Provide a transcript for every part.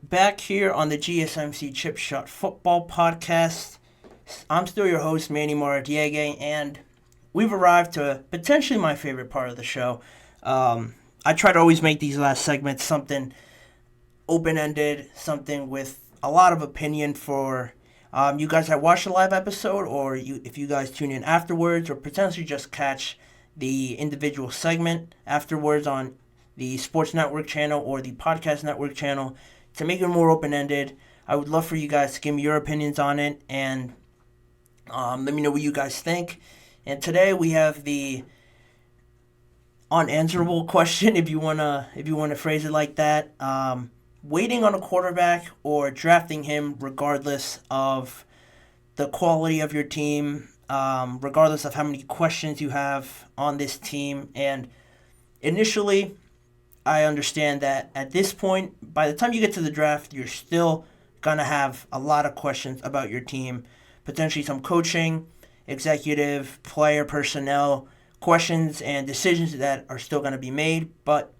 back here on the GSMC Chip Shot Football Podcast. I'm still your host, Manny and we've arrived to potentially my favorite part of the show. I try to always make these last segments something open-ended, something with a lot of opinion for you guys that watch the live episode, or if you guys tune in afterwards, or potentially just catch the individual segment afterwards on the Sports Network channel or the Podcast Network channel. To make it more open-ended, I would love for you guys to give me your opinions on it and let me know what you guys think. And today we have the unanswerable question, if you wanna phrase it like that. Waiting on a quarterback or drafting him regardless of the quality of your team, regardless of how many questions you have on this team. And initially, I understand that at this point, by the time you get to the draft, you're still going to have a lot of questions about your team, potentially some coaching, executive, player, personnel questions and decisions that are still going to be made, but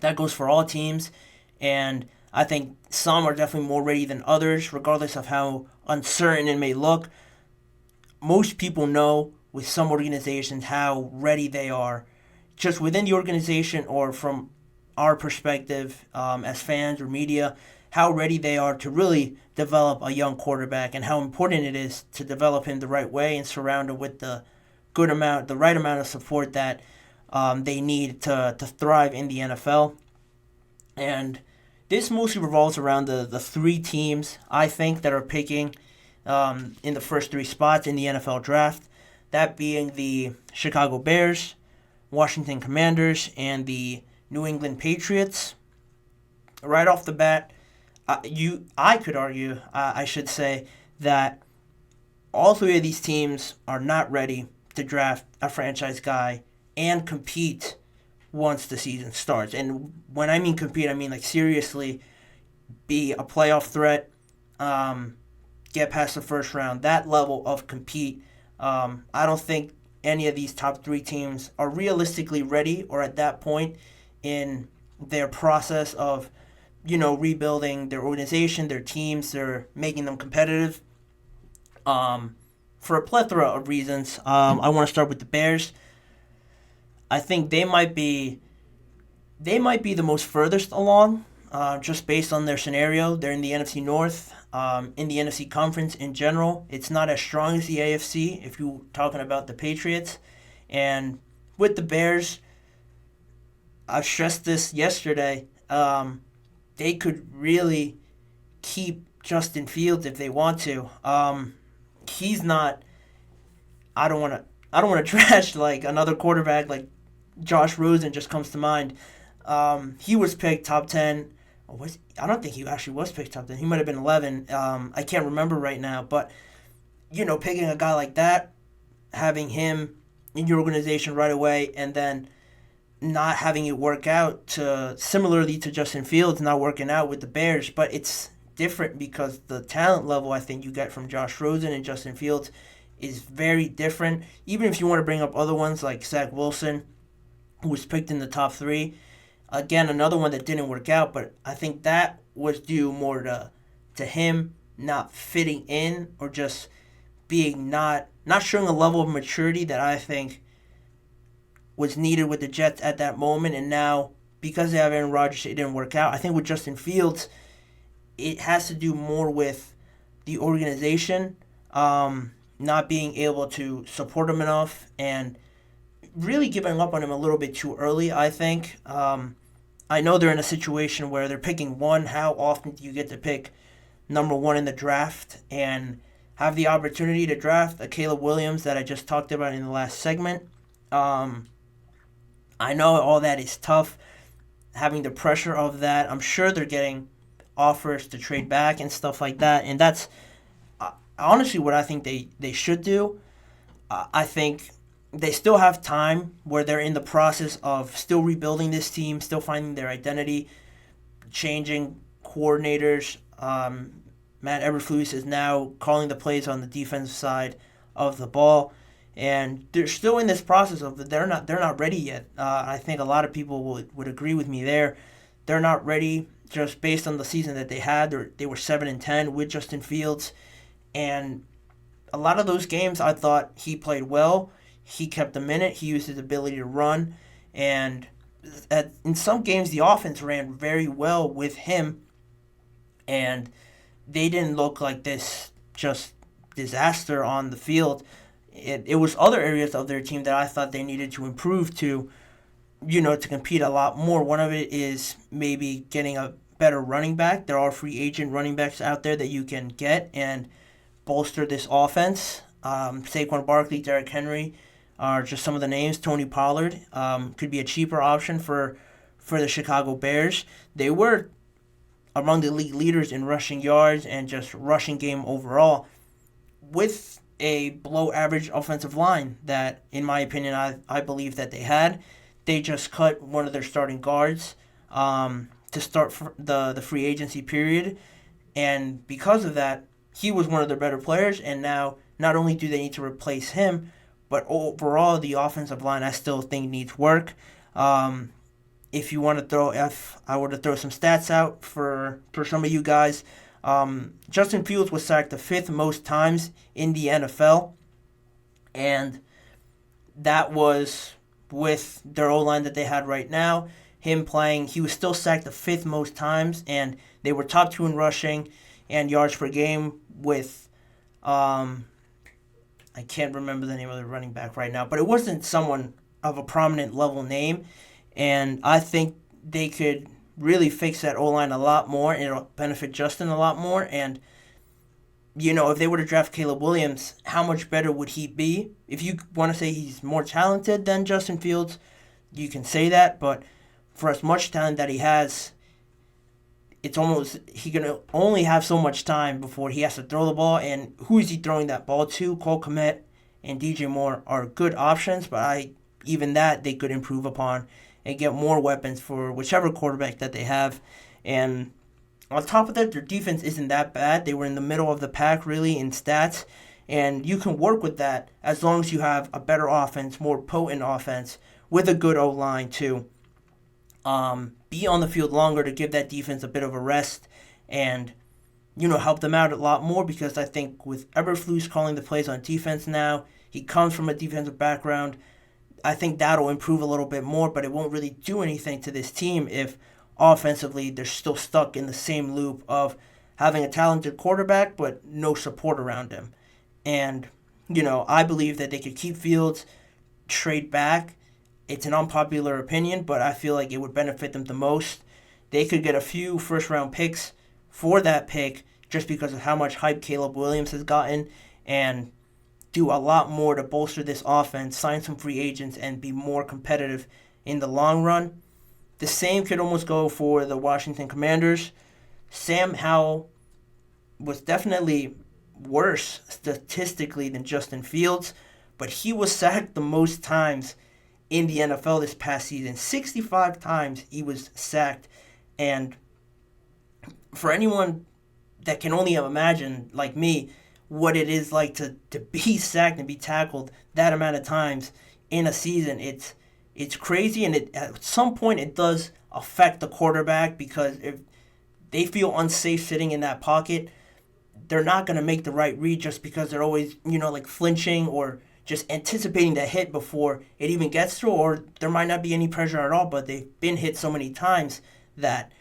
that goes for all teams. And I think some are definitely more ready than others, regardless of how uncertain it may look. Most people know with some organizations how ready they are, just within the organization or from our perspective as fans or media, how ready they are to really develop a young quarterback and how important it is to develop him the right way and surround him with the right amount of support that they need to thrive in the NFL. And this mostly revolves around the three teams, I think, that are picking in the first three spots in the NFL draft, that being the Chicago Bears, Washington Commanders, and the New England Patriots. Right off the bat, I could argue, I should say, that all three of these teams are not ready to draft a franchise guy and compete once the season starts. And when I mean compete, I mean like seriously be a playoff threat, get past the first round, that level of compete. I don't think any of these top three teams are realistically ready or at that point in their process of, rebuilding their organization, their teams, they're making them competitive. For a plethora of reasons, I want to start with the Bears. I think they might be the most furthest along, just based on their scenario. They're in the NFC North, in the NFC Conference in general. It's not as strong as the AFC if you're talking about the Patriots. And with the Bears, I stressed this yesterday, they could really keep Justin Fields if they want to. He's not. I don't want to trash like another quarterback like Josh Rosen just comes to mind. He was picked top 10. I don't think he actually was picked top 10. He might have been 11. I can't remember right now. But, picking a guy like that, having him in your organization right away, and then not having it work out similarly to Justin Fields not working out with the Bears. But it's different because the talent level I think you get from Josh Rosen and Justin Fields is very different. Even if you want to bring up other ones like Zach Wilson, who was picked in the top three. Again, another one that didn't work out, but I think that was due more to him not fitting in or just being not showing a level of maturity that I think was needed with the Jets at that moment. And now, because they have Aaron Rodgers, it didn't work out. I think with Justin Fields, it has to do more with the organization not being able to support him enough and really giving up on him a little bit too early, I think. I know they're in a situation where they're picking one. How often do you get to pick number one in the draft and have the opportunity to draft a Caleb Williams that I just talked about in the last segment? I know all that is tough, having the pressure of that. I'm sure they're getting offers to trade back and stuff like that, and that's honestly what I think they should do. I think they still have time where they're in the process of still rebuilding this team, still finding their identity, changing coordinators. Matt Eberflus is now calling the plays on the defensive side of the ball, and they're still in this process of they're not ready yet. I think a lot of people would agree with me there. They're not ready just based on the season that they had. They were 7-10 with Justin Fields, and a lot of those games I thought he played well. He kept a minute. He used his ability to run, and in some games the offense ran very well with him, and they didn't look like this just disaster on the field. It was other areas of their team that I thought they needed to improve to compete a lot more. One of it is maybe getting a better running back. There are free agent running backs out there that you can get and bolster this offense. Saquon Barkley, Derrick Henry are just some of the names. Tony Pollard could be a cheaper option for the Chicago Bears. They were among the league leaders in rushing yards and just rushing game overall, with a below average offensive line that, in my opinion, I believe that they had. They just cut one of their starting guards to start the free agency period, and because of that, he was one of their better players, and now not only do they need to replace him, but overall the offensive line I still think needs work. If I were to throw some stats out for some of you guys, Justin Fields was sacked the 5th most times in the NFL, and that was with their O-line that they had right now. Him playing, he was still sacked the 5th most times, and they were top 2 in rushing and yards per game with, I can't remember the name of the running back right now, but it wasn't someone of a prominent level name, and I think they could really fix that O-line a lot more, and it'll benefit Justin a lot more. And if they were to draft Caleb Williams, how much better would he be? If you want to say he's more talented than Justin Fields, you can say that, but for as much talent that he has, it's almost he can only have so much time before he has to throw the ball. And who is he throwing that ball to? Cole Kmet and DJ Moore are good options, but even that they could improve upon and get more weapons for whichever quarterback that they have. And on top of that, their defense isn't that bad. They were in the middle of the pack, really, in stats. And you can work with that as long as you have a better offense, more potent offense, with a good O-line, too. Be on the field longer to give that defense a bit of a rest and, help them out a lot more, because I think with Eberflus calling the plays on defense now, he comes from a defensive background. I think that'll improve a little bit more, but it won't really do anything to this team if offensively they're still stuck in the same loop of having a talented quarterback but no support around him. And, I believe that they could keep Fields, trade back. It's an unpopular opinion, but I feel like it would benefit them the most. They could get a few first-round picks for that pick just because of how much hype Caleb Williams has gotten, and do a lot more to bolster this offense, sign some free agents, and be more competitive in the long run. The same could almost go for the Washington Commanders. Sam Howell was definitely worse statistically than Justin Fields, but he was sacked the most times in the NFL this past season. 65 times he was sacked. And for anyone that can only imagine, like me, what it is like to be sacked and be tackled that amount of times in a season, it's crazy, and at some point it does affect the quarterback, because if they feel unsafe sitting in that pocket, they're not going to make the right read just because they're always, flinching or just anticipating the hit before it even gets through, or there might not be any pressure at all, but they've been hit so many times that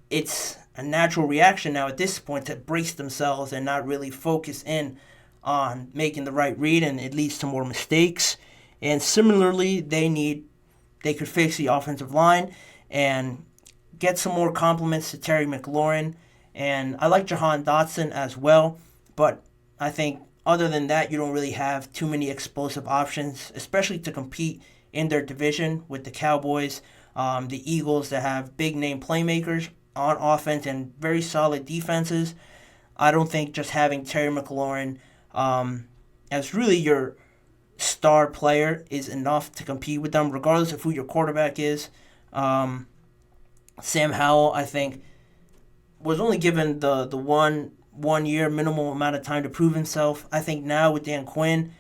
it's a natural reaction now at this point to brace themselves and not really focus in on making the right read, and it leads to more mistakes. And similarly, they could fix the offensive line and get some more compliments to Terry McLaurin. And I like Jahan Dotson as well, but I think other than that, you don't really have too many explosive options, especially to compete in their division with the Cowboys, the Eagles that have big-name playmakers on offense and very solid defenses. I don't think just having Terry McLaurin as really your star player is enough to compete with them, regardless of who your quarterback is. Sam Howell, I think, was only given the 1 year minimal amount of time to prove himself. I think now with Dan Quinn,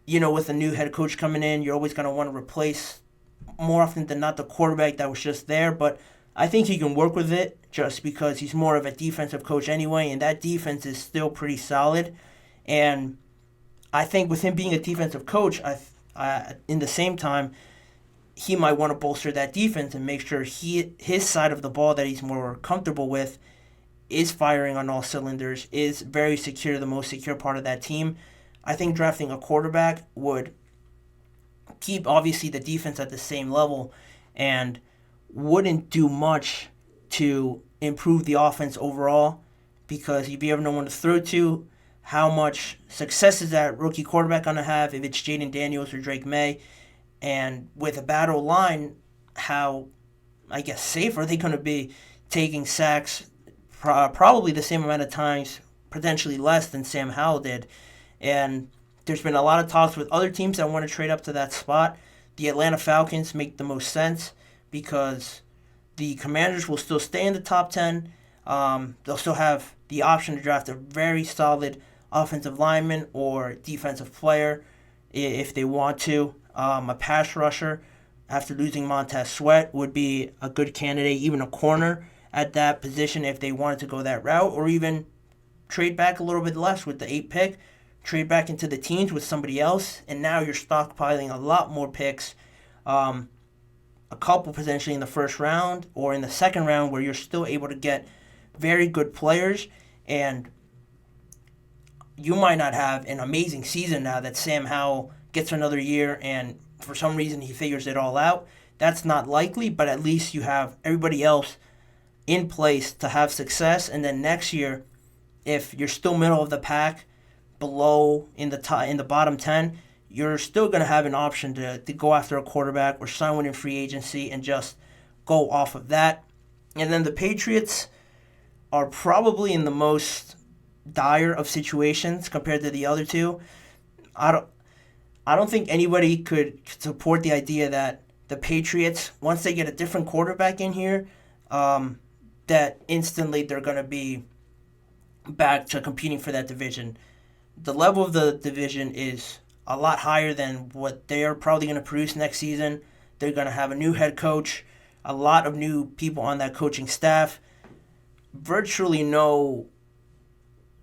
with a new head coach coming in, you're always going to want to replace, more often than not, the quarterback that was just there. But I think he can work with it just because he's more of a defensive coach anyway, and that defense is still pretty solid. And I think with him being a defensive coach, in the same time, he might want to bolster that defense and make sure his side of the ball that he's more comfortable with is firing on all cylinders, is very secure, the most secure part of that team. I think drafting a quarterback would keep obviously the defense at the same level and wouldn't do much to improve the offense overall, because if you have no one to throw to, how much success is that rookie quarterback going to have if it's Jaden Daniels or Drake May? And with a bad line, how, I guess, safe are they going to be taking sacks probably the same amount of times, potentially less than Sam Howell did? And there's been a lot of talks with other teams that want to trade up to that spot. The Atlanta Falcons make the most sense because the Commanders will still stay in the top 10. They'll still have the option to draft a very solid offensive lineman or defensive player if they want to. A pass rusher, after losing Montez Sweat, would be a good candidate, even a corner at that position if they wanted to go that route, or even trade back a little bit less with the 8th pick, trade back into the teens with somebody else, and now you're stockpiling a lot more picks, a couple potentially in the first round or in the second round, where you're still able to get very good players, and you might not have an amazing season now that Sam Howell gets another year and for some reason he figures it all out. That's not likely, but at least you have everybody else in place to have success, and then next year, if you're still middle of the pack, below in the bottom 10, you're still going to have an option to go after a quarterback or sign one in free agency and just go off of that. And then the Patriots are probably in the most dire of situations compared to the other two. I don't think anybody could support the idea that the Patriots, once they get a different quarterback in here, that instantly they're going to be back to competing for that division. The level of the division is a lot higher than what they're probably going to produce next season. They're going to have a new head coach, a lot of new people on that coaching staff, virtually no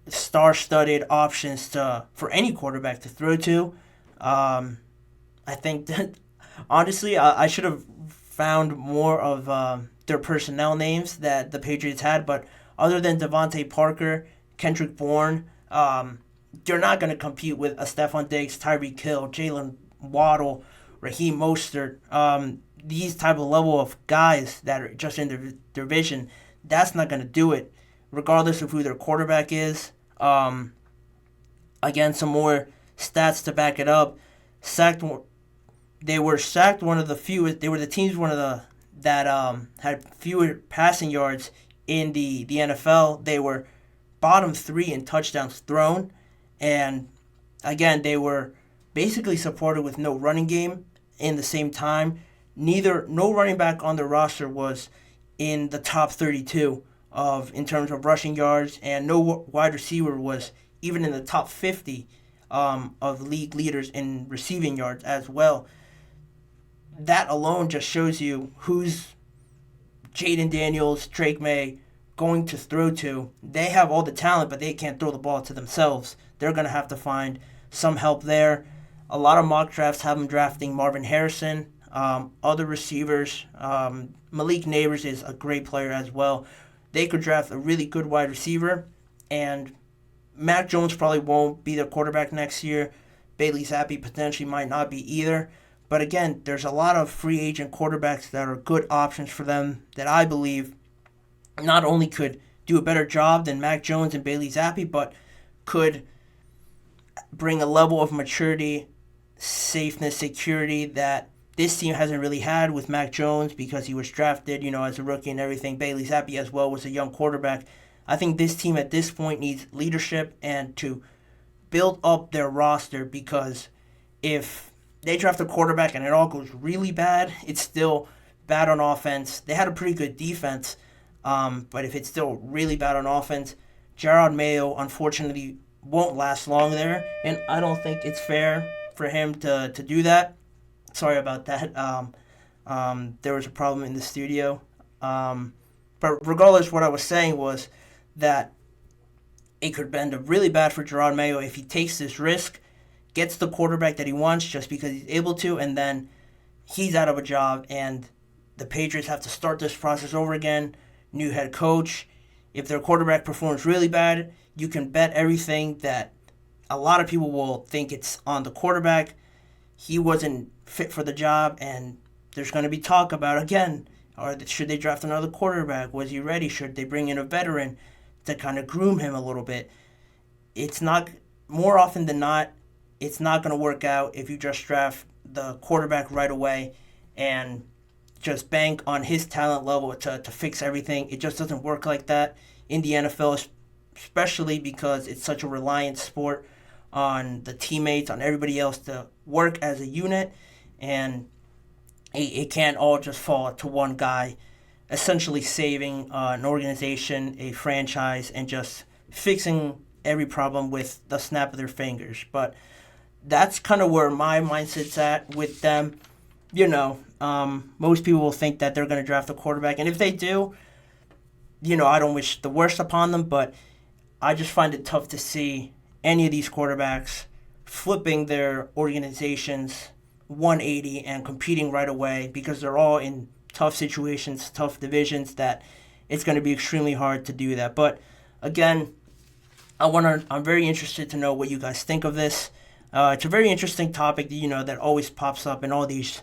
star-studded options for any quarterback to throw to. I think that, honestly, I should have found more of their personnel names that the Patriots had, but other than Devontae Parker, Kendrick Bourne, you're not going to compete with a Stephon Diggs, Tyreek Hill, Jalen Waddle, Raheem Mostert, these type of level of guys that are just in their division. That's not going to do it, regardless of who their quarterback is. Again, some more stats to back it up. They were sacked one of the fewest. They were the teams that had fewer passing yards in the NFL. They were bottom 3 in touchdowns thrown, and again, they were basically supported with no running game. In the same time, no running back on the roster was in the top 32 in terms of rushing yards, and no wide receiver was even in the top 50 of league leaders in receiving yards as well. That alone just shows you who's Jaden Daniels, Drake May going to throw to. They have all the talent, but they can't throw the ball to themselves. They're going to have to find some help there. A lot of mock drafts have them drafting Marvin Harrison, other receivers. Malik Neighbors is a great player as well. They could draft a really good wide receiver, and Mac Jones probably won't be their quarterback next year. Bailey Zappi potentially might not be either. But again, there's a lot of free agent quarterbacks that are good options for them that I believe not only could do a better job than Mac Jones and Bailey Zappi, but could bring a level of maturity, safeness, security that this team hasn't really had with Mac Jones because he was drafted, as a rookie and everything. Bailey Zappi as well was a young quarterback. I think this team at this point needs leadership and to build up their roster, because if they draft a quarterback and it all goes really bad, it's still bad on offense. They had a pretty good defense, but if it's still really bad on offense, Gerard Mayo, unfortunately, won't last long there, and I don't think it's fair for him to do that. Sorry about that. There was a problem in the studio. But regardless, what I was saying was that it could end up really bad for Gerard Mayo if he takes this risk, gets the quarterback that he wants just because he's able to, and then he's out of a job and the Patriots have to start this process over again, new head coach. If their quarterback performs really bad, you can bet everything that a lot of people will think it's on the quarterback. He wasn't fit for the job, and there's going to be talk about, again, or should they draft another quarterback? Was he ready? Should they bring in a veteran to kind of groom him a little bit? It's not, more often than not, it's not going to work out if you just draft the quarterback right away and just bank on his talent level to fix everything. It just doesn't work like that in the NFL, especially because it's such a reliant sport on the teammates, on everybody else to work as a unit, and it can't all just fall to one guy essentially saving an organization, a franchise, and just fixing every problem with the snap of their fingers. But that's kind of where my mindset's at with them. Most people will think that they're going to draft a quarterback, and if they do, I don't wish the worst upon them, but I just find it tough to see any of these quarterbacks flipping their organizations 180 and competing right away, because they're all in tough situations, tough divisions, that it's going to be extremely hard to do that. But again, I'm very interested to know what you guys think of this. It's a very interesting topic, that always pops up in all these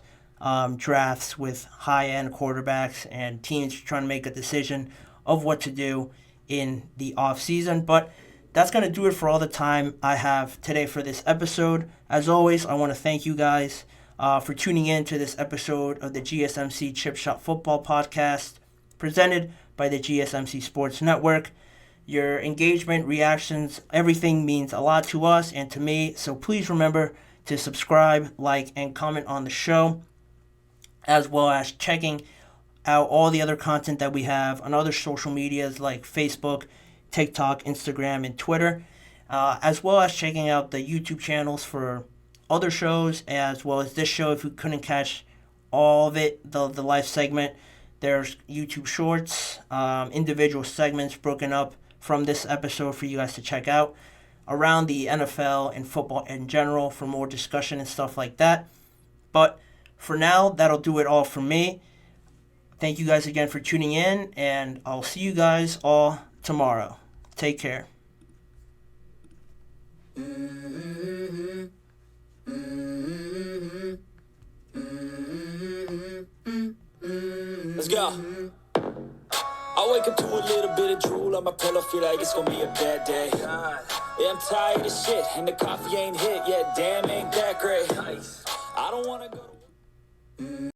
drafts with high-end quarterbacks and teams trying to make a decision of what to do in the offseason. But that's going to do it for all the time I have today for this episode. As always, I want to thank you guys for tuning in to this episode of the GSMC Chip Shot Football Podcast, presented by the GSMC Sports Network. Your engagement, reactions, everything means a lot to us and to me, so please remember to subscribe, like, and comment on the show, as well as checking out all the other content that we have on other social medias like Facebook, TikTok, Instagram, and Twitter, as well as checking out the YouTube channels for other shows, as well as this show. If you couldn't catch all of it, the live segment, there's YouTube shorts, individual segments broken up from this episode for you guys to check out around the NFL and football in general for more discussion and stuff like that. But for now, that'll do it all from me. Thank you guys again for tuning in, and I'll see you guys all tomorrow. Take care. Let's go. I wake up to a little bit of drool on my pillow, feel like it's gonna be a bad day. Yeah, I'm tired of shit, and the coffee ain't hit yet. Damn, ain't that great. I don't wanna go to